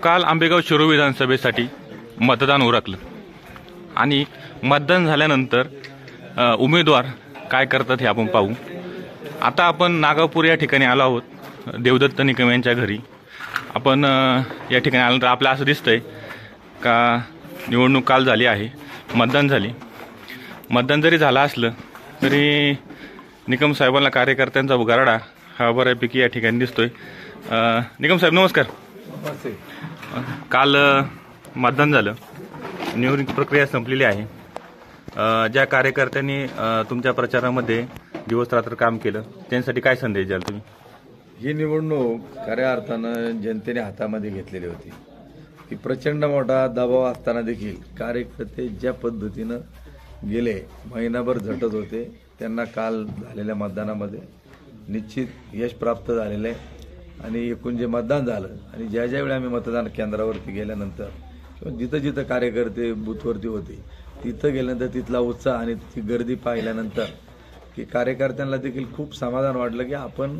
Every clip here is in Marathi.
काल आंबेगाव शिरूर विधानसभेसाठी मतदान उरकलं आणि मतदान झाल्यानंतर उमेदवार काय करतात हे आपण पाहू। आता आपण नागापूर या ठिकाणी आलो आहोत देवदत्त निकम यांच्या घरी। आपण या ठिकाणी आल्यानंतर आपल्याला असं दिसतंय का निवडणूक काल झाली आहे, मतदान झाली। मतदान जरी झालं असलं तरी निकम साहेबांना कार्यकर्त्यांचा उगारडा हा बऱ्यापैकी या ठिकाणी दिसतोय। निकम साहेब नमस्कार। काल मतदान झालं, निवडणूक प्रक्रिया संपलेली आहे। ज्या कार्यकर्त्यांनी तुमच्या प्रचारामध्ये दिवस रात्र काम केलं त्यांच्यासाठी काय संदेश द्याल तुम्ही? ही निवडणूक खऱ्या अर्थानं जनतेने हातामध्ये घेतलेली होती की प्रचंड मोठा दबाव असताना देखील कार्यकर्ते ज्या पद्धतीनं गेले महिनाभर झटत होते त्यांना काल झालेल्या मतदानामध्ये निश्चित यश प्राप्त झालेलं आहे। आणि एकूण जे मतदान झालं आणि ज्या वेळी आम्ही मतदान केंद्रावरती गेल्यानंतर किंवा जिथं जिथं कार्यकर्ते बूथवरती होते तिथं गेल्यानंतर तिथला उत्साह आणि ती गर्दी पाहिल्यानंतर की कार्यकर्त्यांना देखील खूप समाधान वाटलं की आपण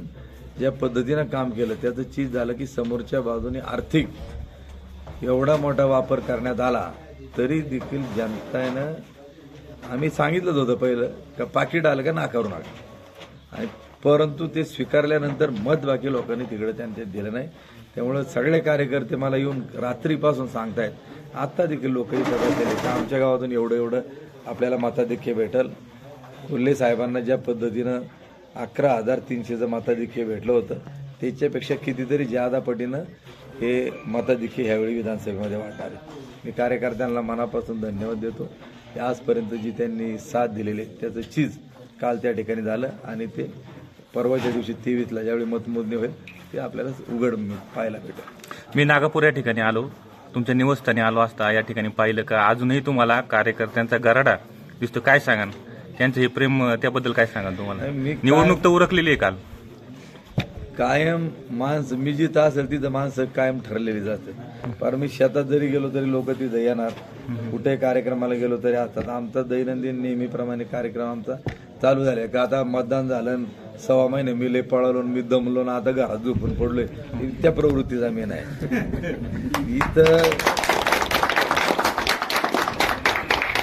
ज्या पद्धतीनं काम केलं त्याचं चीज झालं की समोरच्या बाजूने आर्थिक एवढा मोठा वापर करण्यात आला तरी देखील जनतेनं आम्ही सांगितलंच होतं पहिलं का पाकिट आलं का नाकारू नका, आणि परंतु ते स्वीकारल्यानंतर मत बाकी लोकांनी तिकडे त्यांच्या दिलं नाही। त्यामुळे सगळे कार्यकर्ते मला येऊन रात्रीपासून सांगतायत आता देखील लोकही सगळं केले का आमच्या गावातून एवढं आपल्याला मताधिक्य भेटल। कोल्हे साहेबांना ज्या पद्धतीनं 11,300चं मताधिक्य भेटलं होतं त्याच्यापेक्षा कितीतरी ज्यादा पटीनं हे मताधिक्य ह्यावेळी विधानसभेमध्ये वाटणार आहे। मी कार्यकर्त्यांना मनापासून धन्यवाद देतो की आजपर्यंत जी त्यांनी साथ दिलेली त्याचं चीज काल त्या ठिकाणी झालं आणि ते परवाच्या दिवशी 23ला ज्यावेळी मतमोजणी होईल ते आपल्याला उघड पाहायला भेटेल। मी नागापूर या ठिकाणी आलो, तुमच्या निवासस्थानी आलो असता या ठिकाणी पाहिलं का अजूनही तुम्हाला कार्यकर्त्यांचा गराडा दिसतो, काय सांगाल त्यांचं हे प्रेम त्याबद्दल काय सांगाल तुम्हाला? निवडणूक तर उरकलेली आहे काल, कायम माणसं मी जिथं असेल तिथं माणसं कायम ठरलेली जातात। पण मी शेतात जरी गेलो तरी लोक तिथं येणार, कुठे कार्यक्रमाला गेलो तरी असतात। आमचा दैनंदिन नेहमीप्रमाणे कार्यक्रम आमचा चालू झाले का आता मतदान झालं 6 महिने मी लय पळालो मी दमलो ना आता घरात झोपून पडलोय त्या प्रवृत्तीचा मी नाही। इथं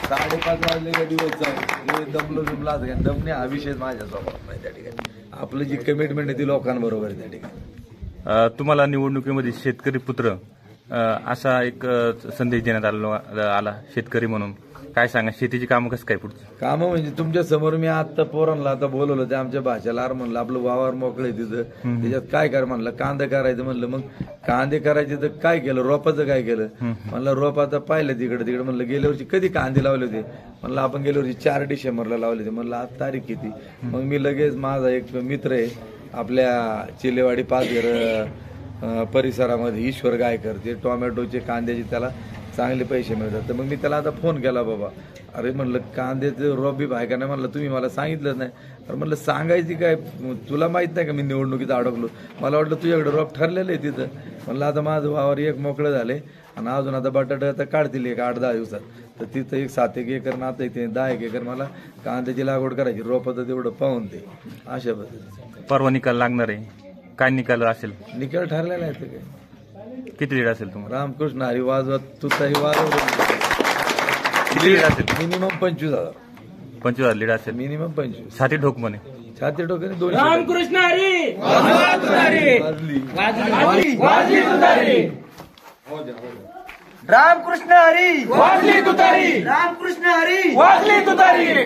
5:30 वाजले का दिवस जाऊ दमलो बिमला दमणे हा विषय माझ्या स्वभावात नाही। त्या ठिकाणी आपलं जी कमिटमेंट आहे ती लोकांबरोबर आहे। त्या ठिकाणी तुम्हाला निवडणुकीमध्ये शेतकरी पुत्र असा एक संदेश देण्यात आला शेतकरी म्हणून, काय सांगा शेतीची कामं कसं काय पुढचं? कामं म्हणजे तुमच्या समोर मी आता पोरांना आता बोलवलं ते आमच्या भाषेला आर म्हणलं आपलं वावर मोकळे तिथं त्याच्यात काय कर म्हणलं कांदे करायचं म्हणलं, मग कांदे करायचे तर काय केलं रोपाचं काय केलं म्हणलं रोपाचं पाहिलं तिकडे म्हणलं गेल्या वर्षी कधी कांदे लावले होते म्हणलं आपण गेल्या वर्षी 4 डिसेंबरला लावले होते म्हणलं आज तारीख किती, मग मी लगेच माझा एक मित्र आहे आपल्या चिलेवाडी पाचघर परिसरामध्ये ईश्वर गायकर ते टोमॅटोचे कांद्याचे त्याला चांगले पैसे मिळतात। तर मग मी त्याला आता फोन केला बाबा अरे म्हणलं कांद्याचं रोप बी आहे का नाही म्हणलं तुम्ही मला सांगितलं नाही, तर म्हणलं सांगायची काय तुला माहित नाही का मी निवडणुकीत अडकलो, मला वाटलं तुझ्याकडे रोप ठरलेलं आहे तिथं म्हणलं आता माझं वावर एक मोकळं झाले आणि अजून आता बटाटे आता काढतील एक 8-10 दिवसात, तर तिथं एक 7 एकर ना आता इथे 10 एकर मला कांद्याची लागवड करायची रोपाचं तेवढं पाहून ते अशा पद्धतीचं। परवा निकाल लागणार आहे, काय निकाल असेल? निकाल ठरलेला आहे ते काय किती लीड असेल तुम्हाला? रामकृष्ण हरी वाजवत तुतारी वाजवत किती लीड असेल? मिनिमम 25,000 25,000 लीड असेल, मिनिमम 25। छाती ठोक म्हणे छाती ठोक्याने 200। रामकृष्ण हरी रामकृष्ण हरी वाजली तुतारी, रामकृष्ण हरी वाजली तुतारी।